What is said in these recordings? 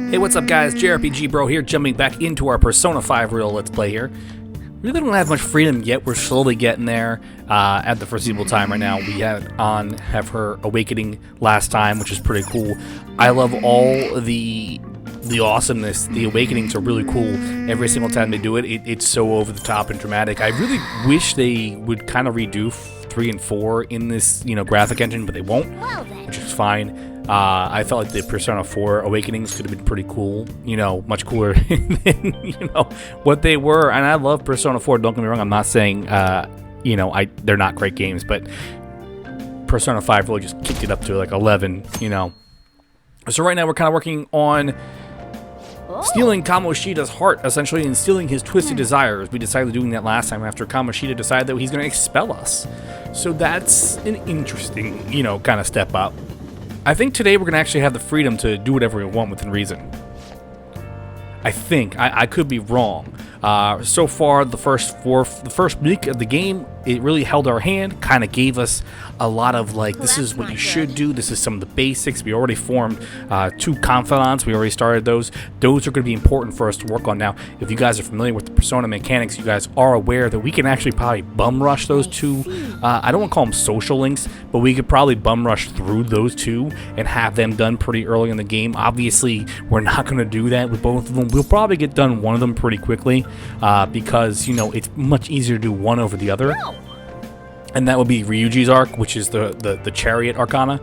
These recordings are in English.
Hey, what's up guys, JRPG Bro here, jumping back into our Persona 5 real Let's Play here. We really don't have much freedom yet, we're slowly getting there at the foreseeable time right now. We have her awakening last time, which is pretty cool. I love all the awesomeness. The awakenings are really cool every single time they do it. It's so over the top and dramatic. I really wish they would kind of redo 3 and 4 in this, graphic engine, but they won't, which is fine. I felt like the Persona 4 Awakenings could have been pretty cool, much cooler than, what they were. And I love Persona 4, don't get me wrong, I'm not saying, they're not great games, but Persona 5 really just kicked it up to like 11, So right now we're kind of working on stealing Kamoshida's heart, essentially, and stealing his twisted desires. We decided doing that last time after Kamoshida decided that he's going to expel us. So that's an interesting, kind of step up. I think today we're going to actually have the freedom to do whatever we want within reason. I think. I could be wrong. So far, the first week of the game, it really held our hand, kind of gave us a lot of, this is what you should do, this is some of the basics. We already formed 2 confidants, we already started those. Those are going to be important for us to work on now. If you guys are familiar with the Persona mechanics, you guys are aware that we can actually probably bum rush those 2. I don't want to call them social links, but we could probably bum rush through those 2 and have them done pretty early in the game. Obviously, we're not going to do that with both of them. We'll probably get done one of them pretty quickly. Because, it's much easier to do one over the other. And that would be Ryuji's arc, which is the Chariot Arcana.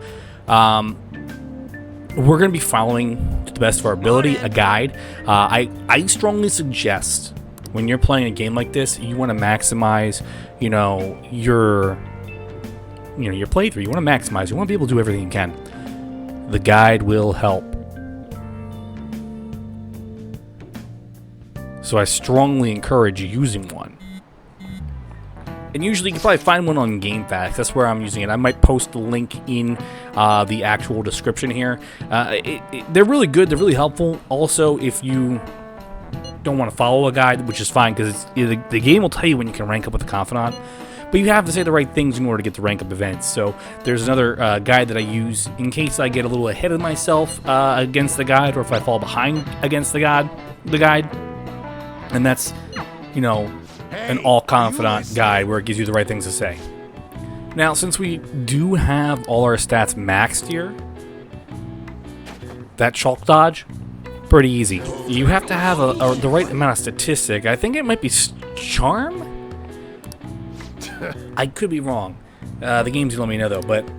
We're going to be following, to the best of our ability, a guide. I strongly suggest, when you're playing a game like this, you want to maximize, your playthrough. You want to maximize. You want to be able to do everything you can. The guide will help. So I strongly encourage using one. And usually you can probably find one on GameFAQs. That's where I'm using it. I might post the link in the actual description here. They're really good. They're really helpful. Also, if you don't want to follow a guide, which is fine, because the game will tell you when you can rank up with the confidant. But you have to say the right things in order to get the rank up events. So there's another guide that I use in case I get a little ahead of myself against the guide, or if I fall behind against the guide. And that's, an all-confidant guide where it gives you the right things to say. Now, since we do have all our stats maxed here, that chalk dodge, pretty easy. You have to have the right amount of statistic. I think it might be charm? I could be wrong. The game's gonna let me know, though, but...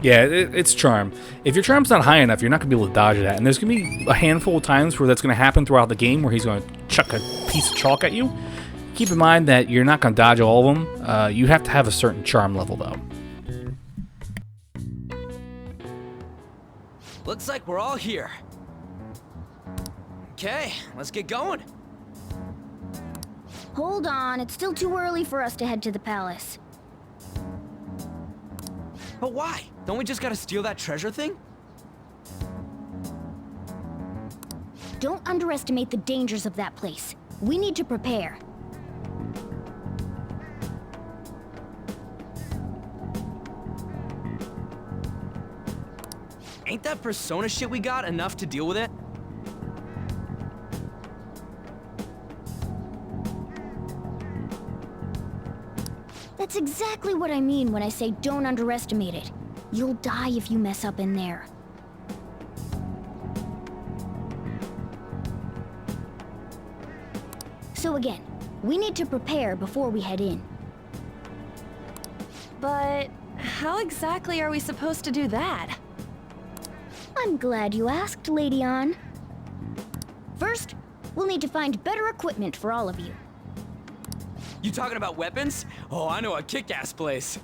Yeah, it's charm. If your charm's not high enough, you're not going to be able to dodge that. And there's going to be a handful of times where that's going to happen throughout the game, where he's going to chuck a piece of chalk at you. Keep in mind that you're not going to dodge all of them. You have to have a certain charm level, though. Looks like we're all here. Okay, let's get going. Hold on, it's still too early for us to head to the palace. But why? Don't we just gotta steal that treasure thing? Don't underestimate the dangers of that place. We need to prepare. Ain't that Persona shit we got enough to deal with it? That's exactly what I mean when I say don't underestimate it. You'll die if you mess up in there. So again, we need to prepare before we head in. But how exactly are we supposed to do that? I'm glad you asked, Lady Ann. First, we'll need to find better equipment for all of you. You talking about weapons? Oh, I know a kick-ass place.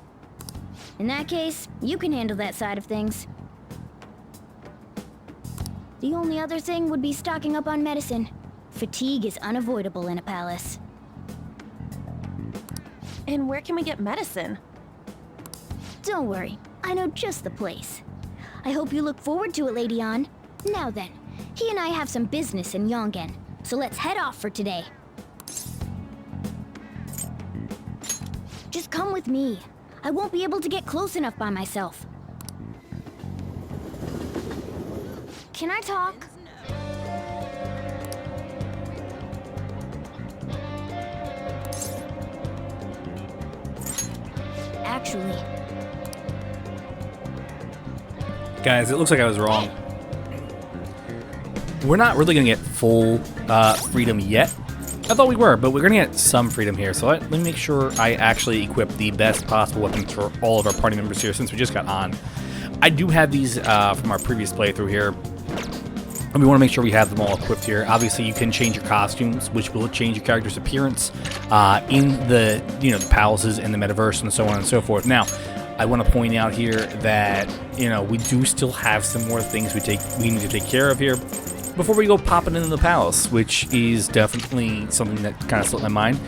In that case, you can handle that side of things. The only other thing would be stocking up on medicine. Fatigue is unavoidable in a palace. And where can we get medicine? Don't worry, I know just the place. I hope you look forward to it, Lady Ann. Now then, he and I have some business in Yongen, so let's head off for today. Just come with me. I won't be able to get close enough by myself. Can I talk? actually. Guys, it looks like I was wrong. We're not really going to get full freedom yet. I thought we were, but we're going to get some freedom here. So let me make sure I actually equip the best possible weapons for all of our party members here since we just got on. I do have these from our previous playthrough here. And we want to make sure we have them all equipped here. Obviously, you can change your costumes, which will change your character's appearance in the the palaces and the metaverse and so on and so forth. Now, I want to point out here that we do still have some more things we need to take care of here before we go popping into the palace, which is definitely something that kind of slipped my mind.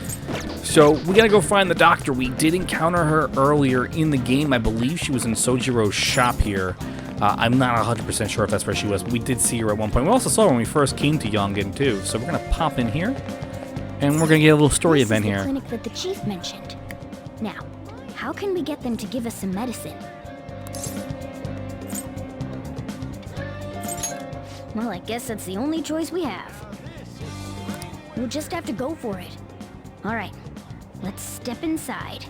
So we gotta go find the doctor. We did encounter her earlier in the game. I believe she was in Sojiro's shop here. I'm not 100% sure if that's where she was, but we did see her at one point. We also saw her when we first came to Yongen too. So we're gonna pop in here, and we're gonna get a little story event here. This is the clinic that the chief mentioned. Now, how can we get them to give us some medicine? Well, I guess that's the only choice we have. We'll just have to go for it. All right, let's step inside.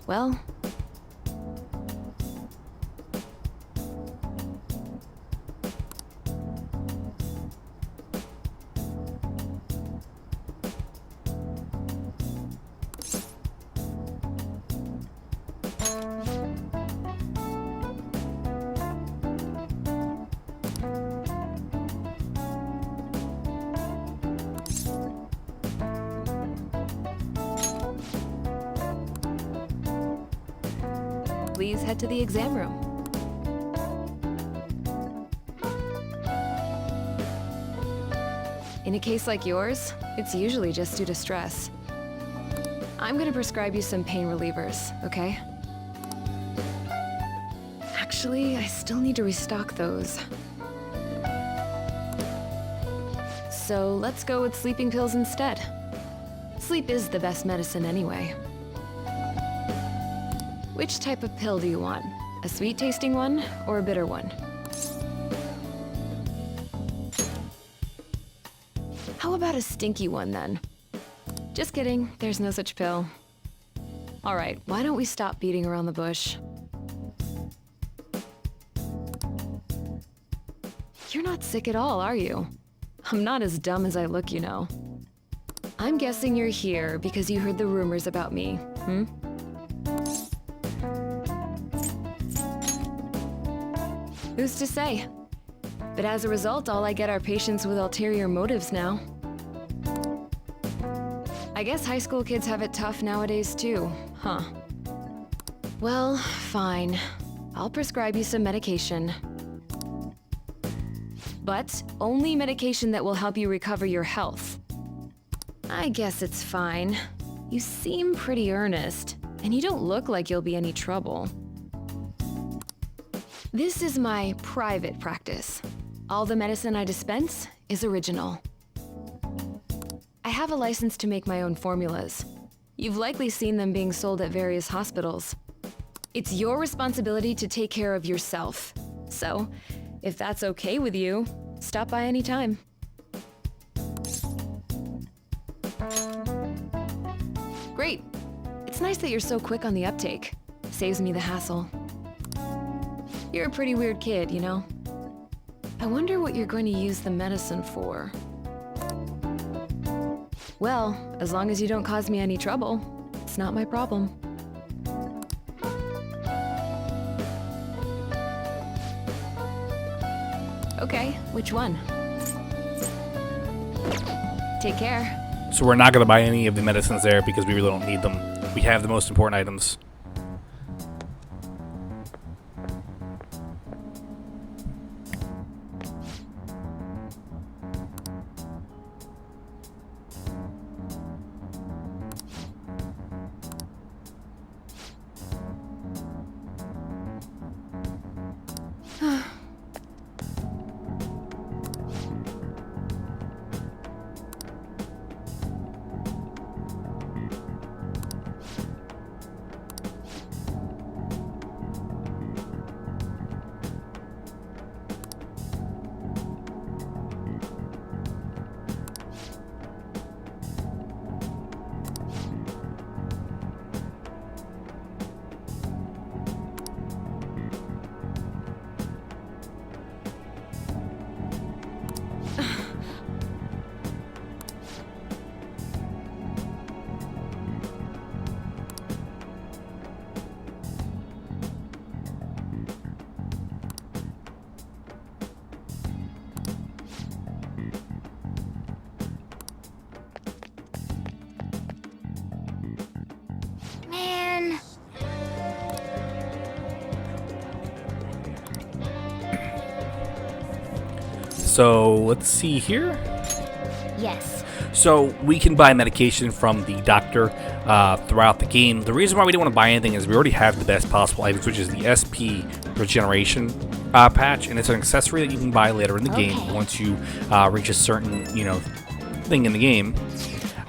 Well, please head to the exam room. In a case like yours, it's usually just due to stress. I'm gonna prescribe you some pain relievers, okay? Actually, I still need to restock those. So let's go with sleeping pills instead. Sleep is the best medicine anyway. Which type of pill do you want? A sweet-tasting one or a bitter one? How about a stinky one then? Just kidding, there's no such pill. All right, why don't we stop beating around the bush? You're not sick at all, are you? I'm not as dumb as I look, I'm guessing you're here because you heard the rumors about me, Who's to say? But as a result, all I get are patients with ulterior motives now. I guess high school kids have it tough nowadays too, huh? Well, fine. I'll prescribe you some medication. But only medication that will help you recover your health. I guess it's fine. You seem pretty earnest, and you don't look like you'll be any trouble. This is my private practice. All the medicine I dispense is original. I have a license to make my own formulas. You've likely seen them being sold at various hospitals. It's your responsibility to take care of yourself. So, if that's okay with you, stop by anytime. Great. It's nice that you're so quick on the uptake. Saves me the hassle. You're a pretty weird kid, I wonder what you're going to use the medicine for. Well, as long as you don't cause me any trouble, it's not my problem. Okay, which one? Take care. So we're not going to buy any of the medicines there because we really don't need them. We have the most important items. So let's see here. Yes. So we can buy medication from the doctor throughout the game. The reason why we don't want to buy anything is we already have the best possible items, which is the SP regeneration patch, and it's an accessory that you can buy later in the game once you reach a certain thing in the game.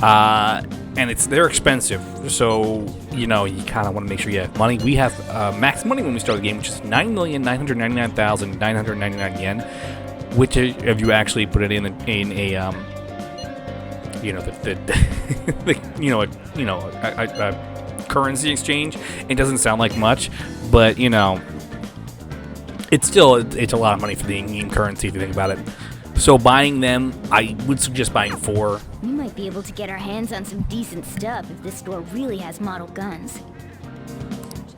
And they're expensive, so you kind of want to make sure you have money. We have max money when we start the game, which is 9,999,999 yen, which if you actually put it in a a currency exchange, it doesn't sound like much, but it's a lot of money for the in-game currency if you think about it. So buying them, I would suggest buying 4. We might be able to get our hands on some decent stuff if this store really has model guns.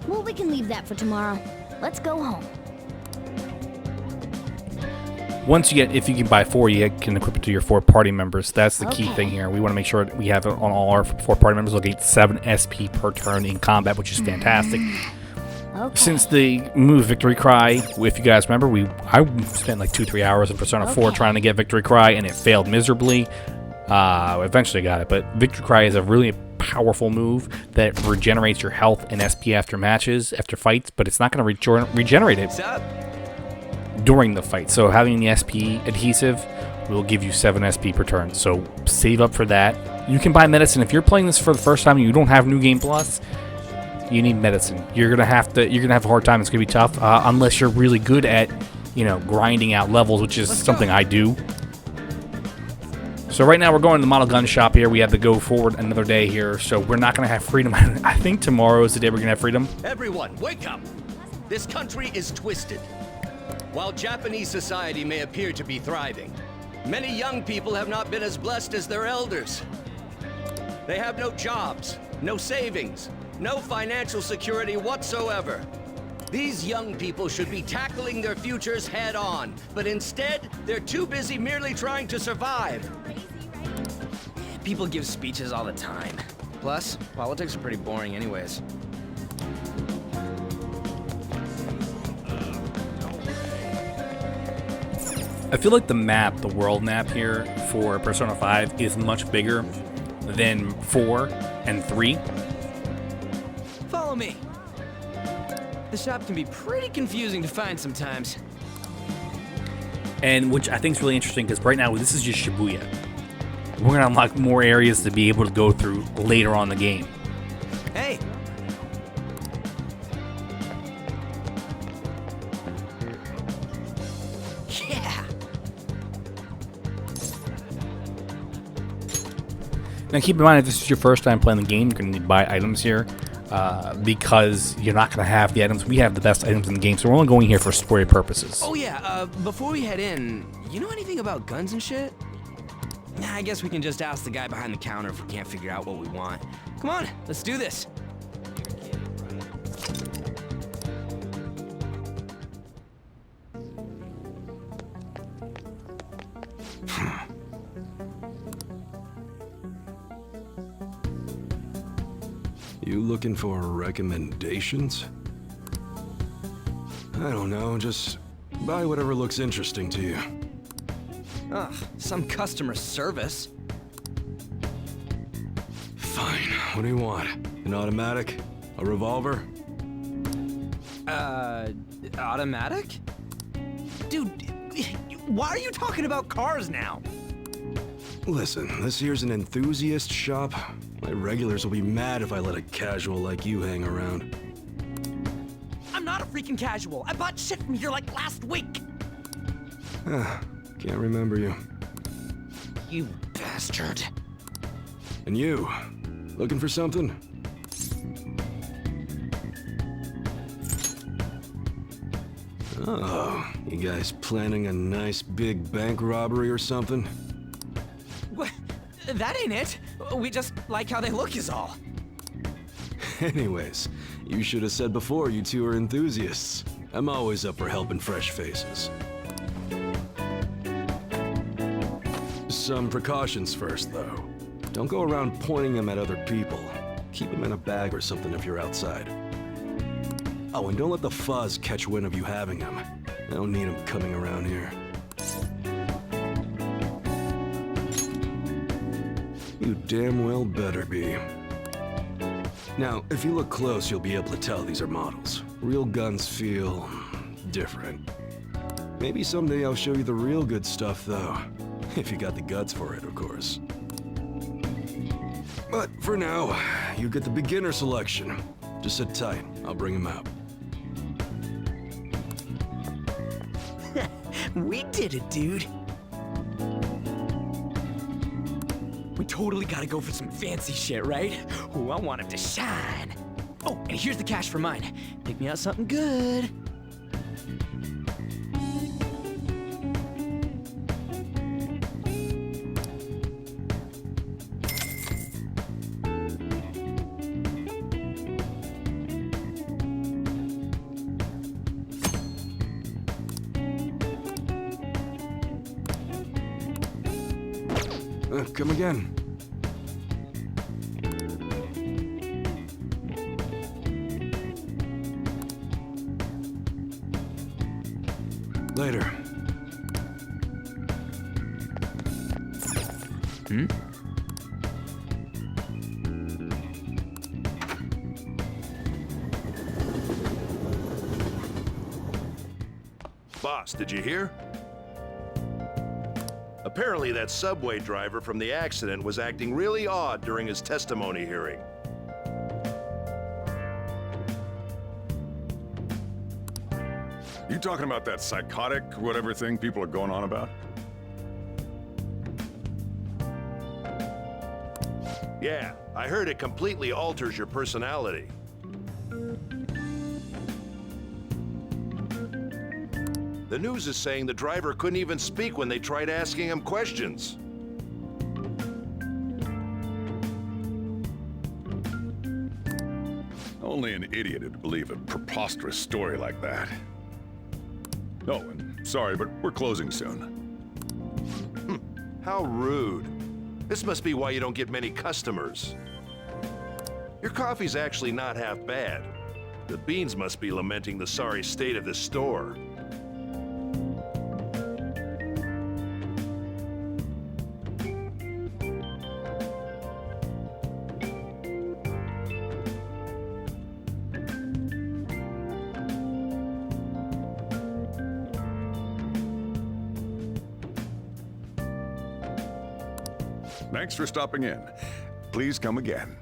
Well, we can leave that for tomorrow. Let's go home. If you can buy 4, you can equip it to your 4 party members. That's the key thing here. We want to make sure we have it on all our 4 party members. We'll get 7 SP per turn in combat, which is fantastic. Since the move Victory Cry, if you guys remember, I spent like 2-3 hours in Persona 4 trying to get Victory Cry, and it failed miserably. Eventually got it, but Victory Cry is a really powerful move that regenerates your health and SP after after fights, but it's not going to regenerate it during the fight. So having the SP adhesive will give you 7 SP per turn. So save up for that. You can buy medicine if you're playing this for the first time and you don't have New Game Plus. You need medicine. You're gonna have a hard time. It's gonna be tough unless you're really good at, grinding out levels, which is something I do. So right now we're going to the model gun shop here. We have to go forward another day here, so we're not gonna have freedom. I think tomorrow is the day we're gonna have freedom. Everyone, wake up! This country is twisted. While Japanese society may appear to be thriving, many young people have not been as blessed as their elders. They have no jobs, no savings, no financial security whatsoever. These young people should be tackling their futures head on, but instead, they're too busy merely trying to survive. People give speeches all the time. Plus, politics are pretty boring anyways. I feel like the world map here for Persona 5 is much bigger than 4 and 3. Follow me. The shop can be pretty confusing to find sometimes. And which I think is really interesting because right now this is just Shibuya. We're going to unlock more areas to be able to go through later on in the game. Hey! Yeah! Now keep in mind, if this is your first time playing the game, you're going to need to buy items here. Because you're not going to have the items. We have the best items in the game, so we're only going here for story purposes. Oh yeah, before we head in, you know anything about guns and shit? Nah, I guess we can just ask the guy behind the counter if we can't figure out what we want. Come on, let's do this. You looking for recommendations? I don't know, just buy whatever looks interesting to you. Ugh, some customer service. Fine, what do you want? An automatic? A revolver? Automatic? Dude, why are you talking about cars now? Listen, this here's an enthusiast shop. My regulars will be mad if I let a casual like you hang around. I'm not a freaking casual. I bought shit from here like last week. Can't remember you. You bastard. And you, looking for something? Oh, you guys planning a nice big bank robbery or something? What? That ain't it. We just like how they look is all. Anyways, you should have said before you two are enthusiasts. I'm always up for helping fresh faces. Some precautions first, though. Don't go around pointing them at other people. Keep them in a bag or something if you're outside. Oh, and don't let the fuzz catch wind of you having them. I don't need them coming around here. You damn well better be. Now, if you look close, you'll be able to tell these are models. Real guns feel different. Maybe someday I'll show you the real good stuff, though. If you got the guts for it, of course. But for now, you get the beginner selection. Just sit tight. I'll bring him out. We did it, dude. We totally gotta go for some fancy shit, right? Ooh, I want him to shine. Oh, and here's the cash for mine. Pick me out something good. Come again. Later. Boss, did you hear? Apparently that subway driver from the accident was acting really odd during his testimony hearing. You talking about that psychotic whatever thing people are going on about? Yeah, I heard it completely alters your personality. The news is saying the driver couldn't even speak when they tried asking him questions. Only an idiot would believe a preposterous story like that. Oh, and sorry, but we're closing soon. How rude. This must be why you don't get many customers. Your coffee's actually not half bad. The beans must be lamenting the sorry state of this store. Thanks for stopping in. Please come again.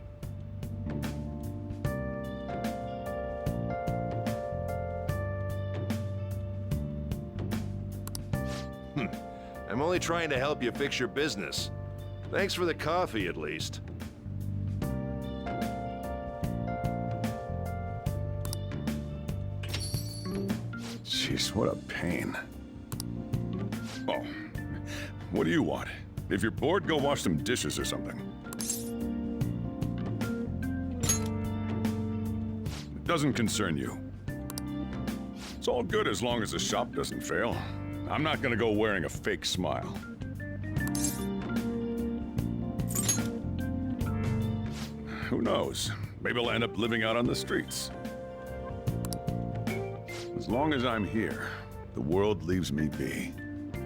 I'm only trying to help you fix your business. Thanks for the coffee, at least. Jeez, what a pain. Oh, what do you want? If you're bored, go wash some dishes or something. It doesn't concern you. It's all good as long as the shop doesn't fail. I'm not gonna go wearing a fake smile. Who knows? Maybe I'll end up living out on the streets. As long as I'm here, the world leaves me be.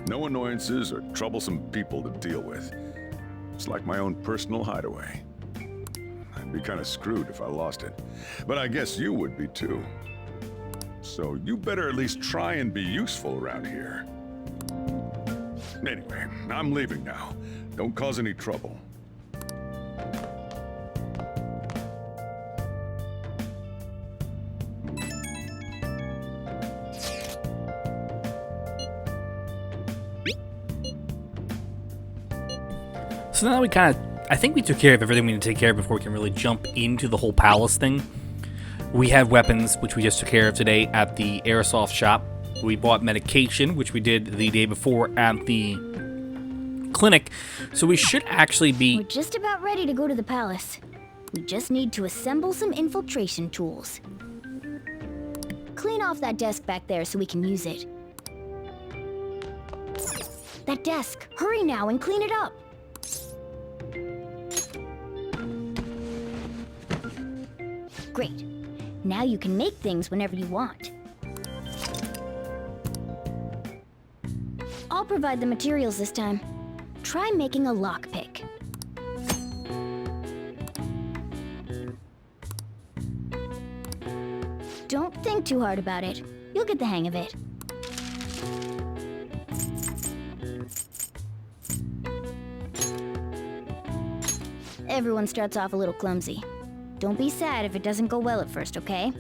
No annoyances or troublesome people to deal with. It's like my own personal hideaway. I'd be kind of screwed if I lost it. But I guess you would be too. So you better at least try and be useful around here. Anyway, I'm leaving now. Don't cause any trouble. So now I think we took care of everything we need to take care of before we can really jump into the whole palace thing. We have weapons, which we just took care of today at the airsoft shop. We bought medication, which we did the day before at the clinic. So we should actually be... We're just about ready to go to the palace. We just need to assemble some infiltration tools. Clean off that desk back there so we can use it. That desk! Hurry now and clean it up! Great. Now you can make things whenever you want. I'll provide the materials this time. Try making a lockpick. Don't think too hard about it. You'll get the hang of it. Everyone starts off a little clumsy. Don't be sad if it doesn't go well at first, okay?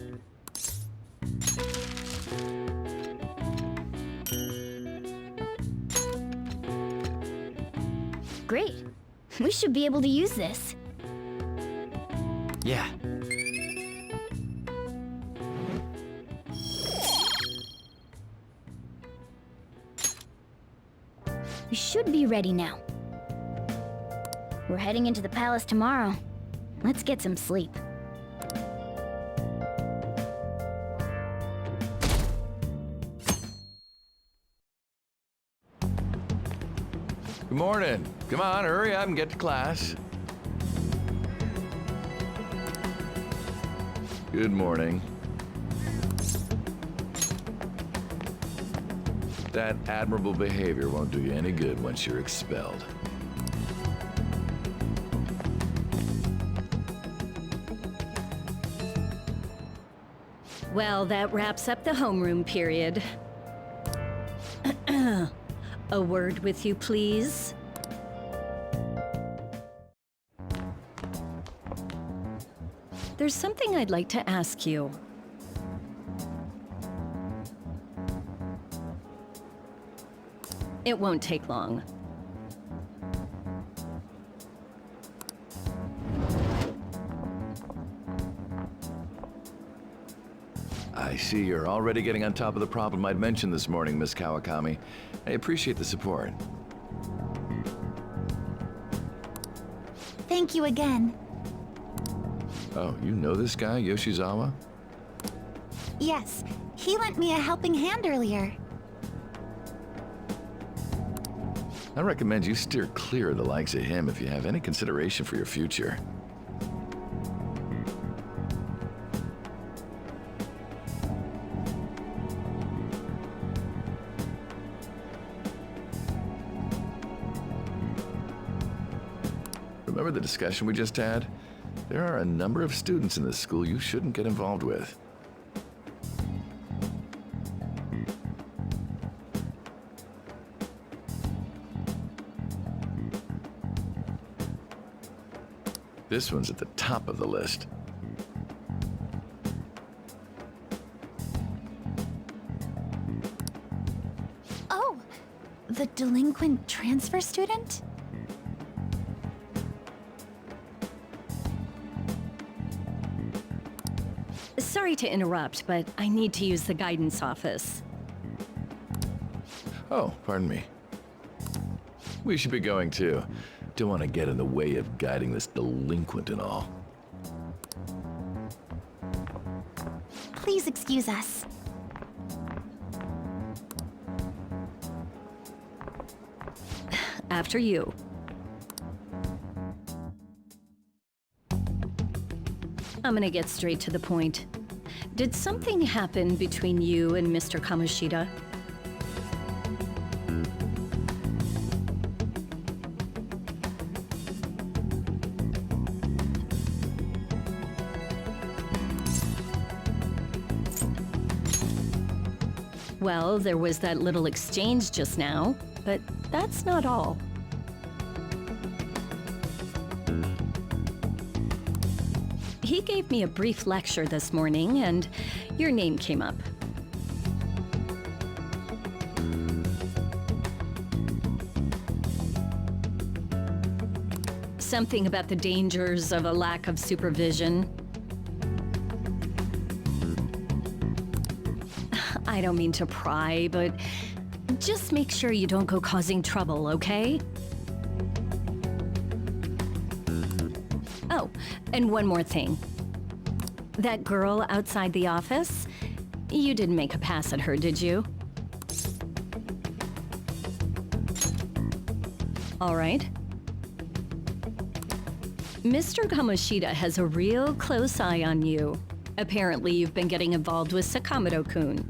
Great. We should be able to use this. Yeah. We should be ready now. We're heading into the palace tomorrow. Let's get some sleep. Good morning. Come on, hurry up and get to class. Good morning. That admirable behavior won't do you any good once you're expelled. Well, that wraps up the homeroom period. A word with you, please. There's something I'd like to ask you. It won't take long. I see you're already getting on top of the problem I'd mentioned this morning, Miss Kawakami. I appreciate the support. Thank you again. Oh, you know this guy, Yoshizawa? Yes, he lent me a helping hand earlier. I recommend you steer clear of the likes of him if you have any consideration for your future. Remember the discussion we just had? There are a number of students in this school you shouldn't get involved with. This one's at the top of the list. Oh, the delinquent transfer student? Sorry to interrupt, but I need to use the guidance office. Oh, pardon me. We should be going too. Don't want to get in the way of guiding this delinquent and all. Please excuse us. After you. I'm gonna get straight to the point. Did something happen between you and Mr. Kamoshida? Well, there was that little exchange just now, but that's not all. He gave me a brief lecture this morning, and your name came up. Something about the dangers of a lack of supervision. I don't mean to pry, but just make sure you don't go causing trouble, okay? Oh, and one more thing. That girl outside the office, you didn't make a pass at her, did you? All right. Mr. Kamoshida has a real close eye on you. Apparently, you've been getting involved with Sakamoto-kun.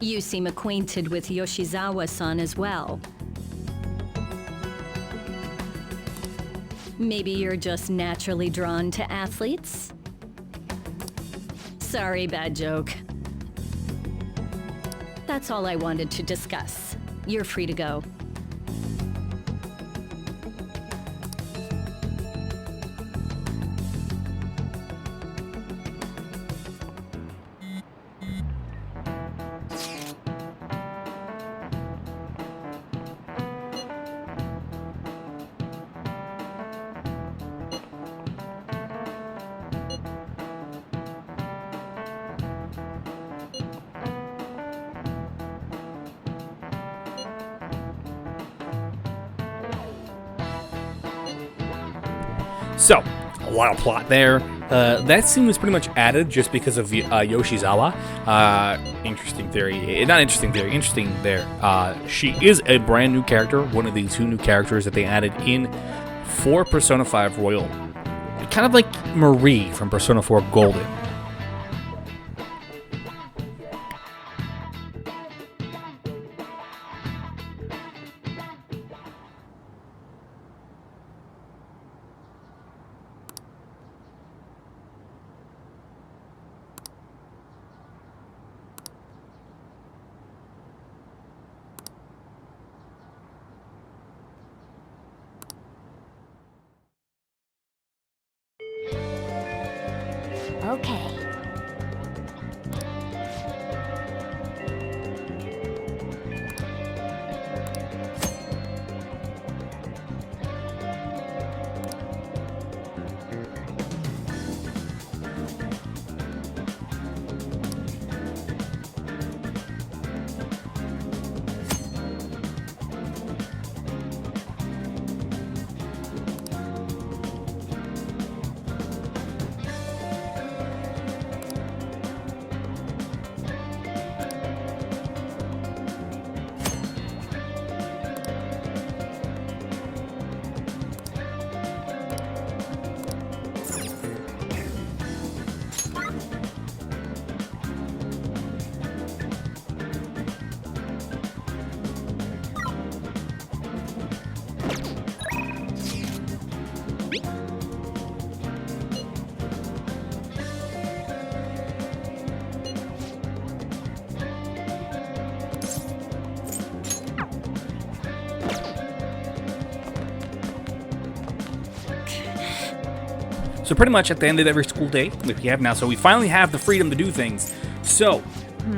You seem acquainted with Yoshizawa-san as well. Maybe you're just naturally drawn to athletes? Sorry, bad joke. That's all I wanted to discuss. You're free to go. So, a lot of plot there. That scene was pretty much added just because of Yoshizawa. Interesting theory. Not interesting theory, interesting there. She is a brand new character, one of the 2 new characters that they added in for Persona 5 Royal. Kind of like Marie from Persona 4 Golden. Okay. So pretty much at the end of every school day, which we have now, so we finally have the freedom to do things. So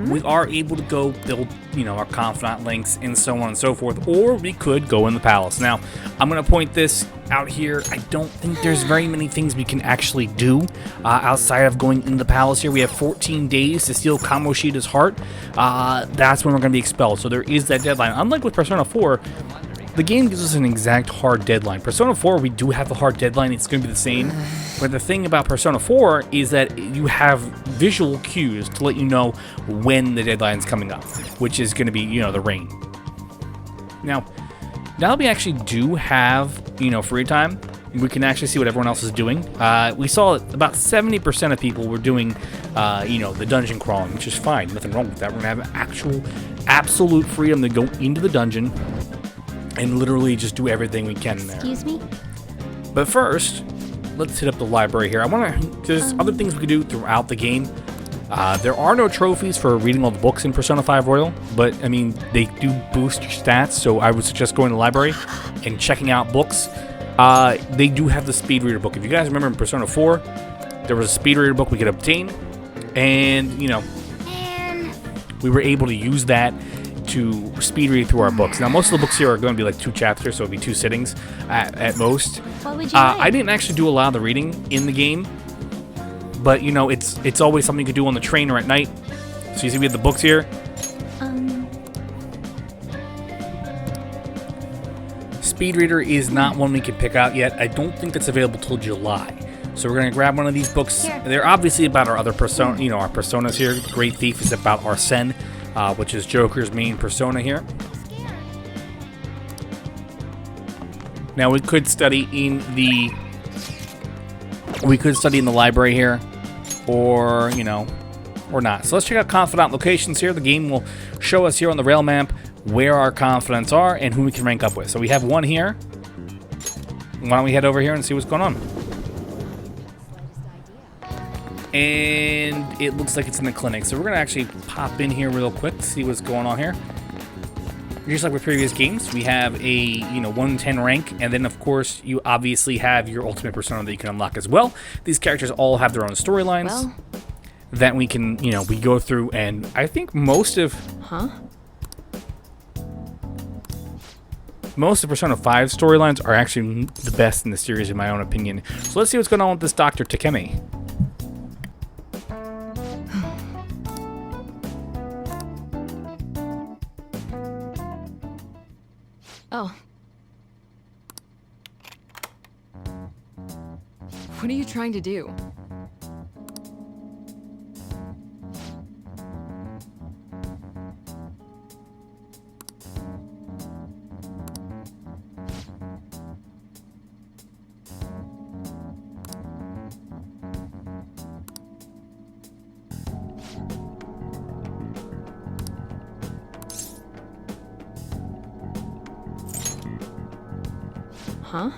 we are able to go build, our confidant links and so on and so forth, or we could go in the palace. Now, I'm going to point this out here. I don't think there's very many things we can actually do outside of going in the palace here. We have 14 days to steal Kamoshida's heart. That's when we're going to be expelled. So there is that deadline. Unlike with Persona 4, the game gives us an exact hard deadline. Persona 4, we do have a hard deadline. It's going to be the same. But the thing about Persona 4 is that you have visual cues to let you know when the deadline's coming up, which is going to be, the rain. Now that we actually do have, free time, we can actually see what everyone else is doing. We saw about 70% of people were doing, the dungeon crawling, which is fine. Nothing wrong with that. We're going to have absolute freedom to go into the dungeon and literally just do everything we can in there. Excuse me? But first, let's hit up the library here. There's other things we can do throughout the game. There are no trophies for reading all the books in Persona 5 Royal, but, they do boost your stats, so I would suggest going to the library and checking out books. They do have the speed reader book. If you guys remember in Persona 4, there was a speed reader book we could obtain, and, we were able to use that to speed read through our books. Now, most of the books here are going to be like 2 chapters, so it'll be 2 sittings at most. What would you like? I didn't actually do a lot of the reading in the game, but it's always something you could do on the train or at night. So you see we have the books here. Speed reader is not one we can pick out yet. I don't think it's available till July. So we're gonna grab one of these books. Here. They're obviously about our other persona, our personas here. Great Thief is about Arsene, which is Joker's main persona here. Now we could study in the library here, or or not. So let's check out confidant locations here. The game will show us here on the rail map where our confidants are and who we can rank up with. So we have one here. Why don't we head over here and see what's going on? And it looks like it's in the clinic. So we're going to actually pop in here real quick to see what's going on here. Just like with previous games, we have a 110 rank, and then of course you obviously have your ultimate persona that you can unlock as well. These characters all have their own storylines that we can, we go through, and I think most of Persona 5 storylines are actually the best in the series in my own opinion. So let's see what's going on with this Dr. Takemi. Oh. What are you trying to do? Huh?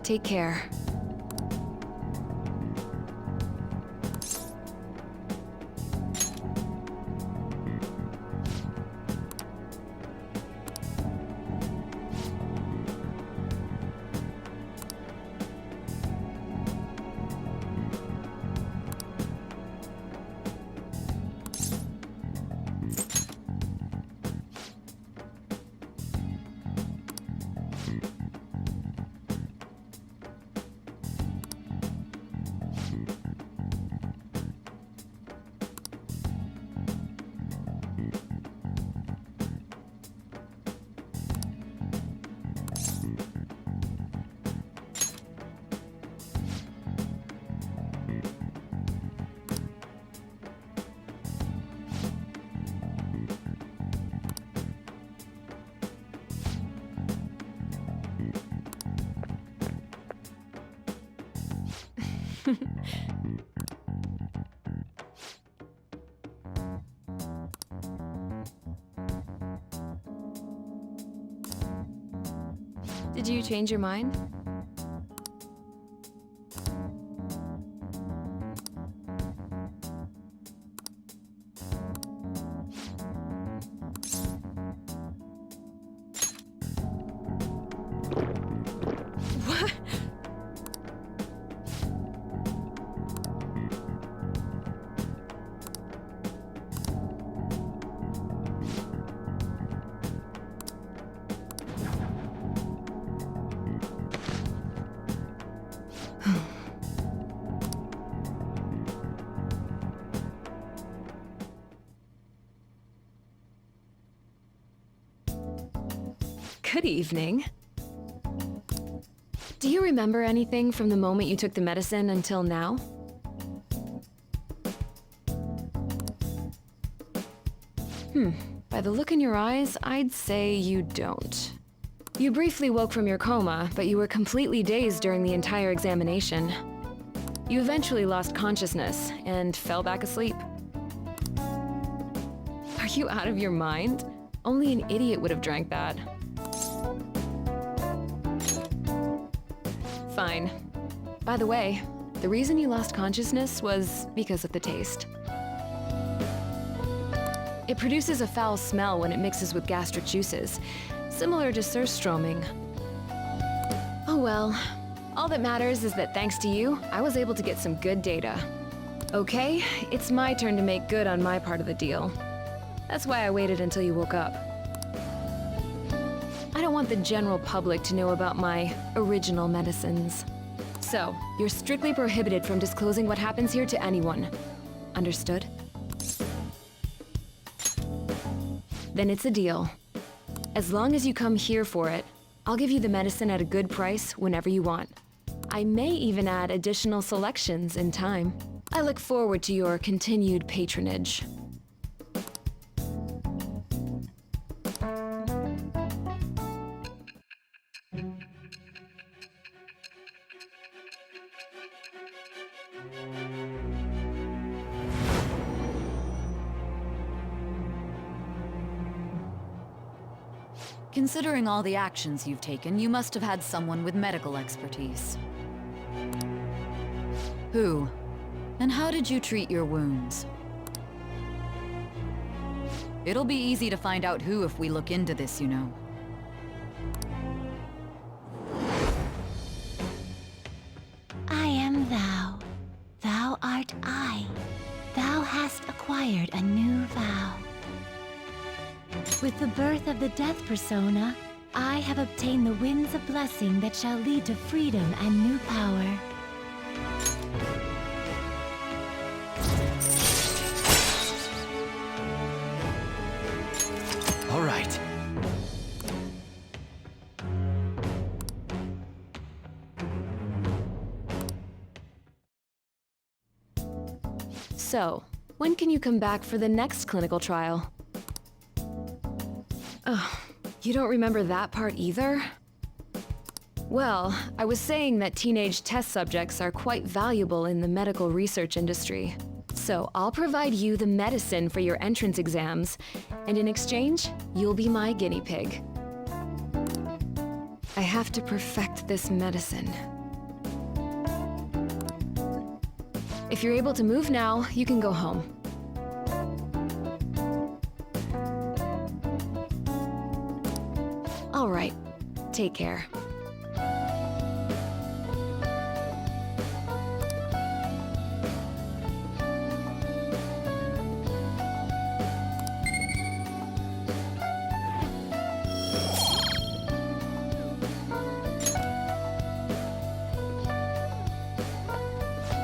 Take care. Did you change your mind? What? Good evening. Do you remember anything from the moment you took the medicine until now? By the look in your eyes, I'd say you don't. You briefly woke from your coma, but you were completely dazed during the entire examination. You eventually lost consciousness and fell back asleep. Are you out of your mind? Only an idiot would have drank that. Fine. By the way, the reason you lost consciousness was because of the taste. It produces a foul smell when it mixes with gastric juices, similar to surströmming. Oh well. All that matters is that thanks to you, I was able to get some good data. Okay, it's my turn to make good on my part of the deal. That's why I waited until you woke up. I don't want the general public to know about my original medicines. So, you're strictly prohibited from disclosing what happens here to anyone. Understood? Then it's a deal. As long as you come here for it, I'll give you the medicine at a good price whenever you want. I may even add additional selections in time. I look forward to your continued patronage. Considering all the actions you've taken, you must have had someone with medical expertise. Who? And how did you treat your wounds? It'll be easy to find out who if we look into this, you know. I am thou. Thou art I. Thou hast acquired a new vow. With the birth of the death persona, I have obtained the winds of blessing that shall lead to freedom and new power. All right. So, when can you come back for the next clinical trial? Oh, you don't remember that part either? Well, I was saying that teenage test subjects are quite valuable in the medical research industry. So I'll provide you the medicine for your entrance exams, and in exchange, you'll be my guinea pig. I have to perfect this medicine. If you're able to move now, you can go home. All right, take care.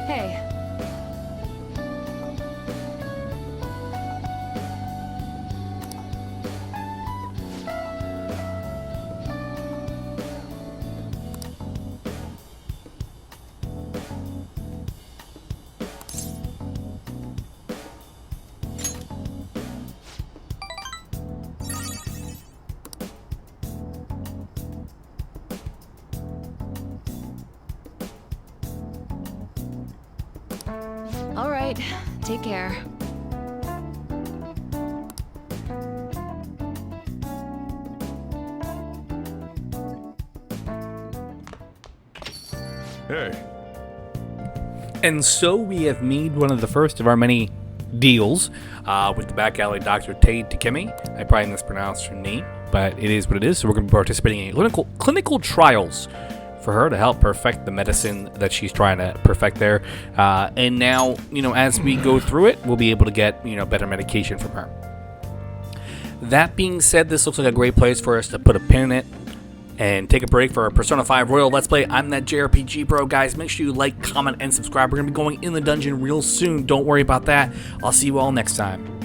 Hey. All right, take care. Hey. And so we have made one of the first of our many deals with the back alley Dr. Tae Takemi. I probably mispronounced her name, but it is what it is. So we're going to be participating in clinical trials for her to help perfect the medicine that she's trying to perfect there. And now, as we go through it, we'll be able to get, better medication from her. That being said, this looks like a great place for us to put a pin in it and take a break for our Persona 5 Royal Let's Play. I'm that JRPG bro, guys. Make sure you like, comment, and subscribe. We're going to be going in the dungeon real soon. Don't worry about that. I'll see you all next time.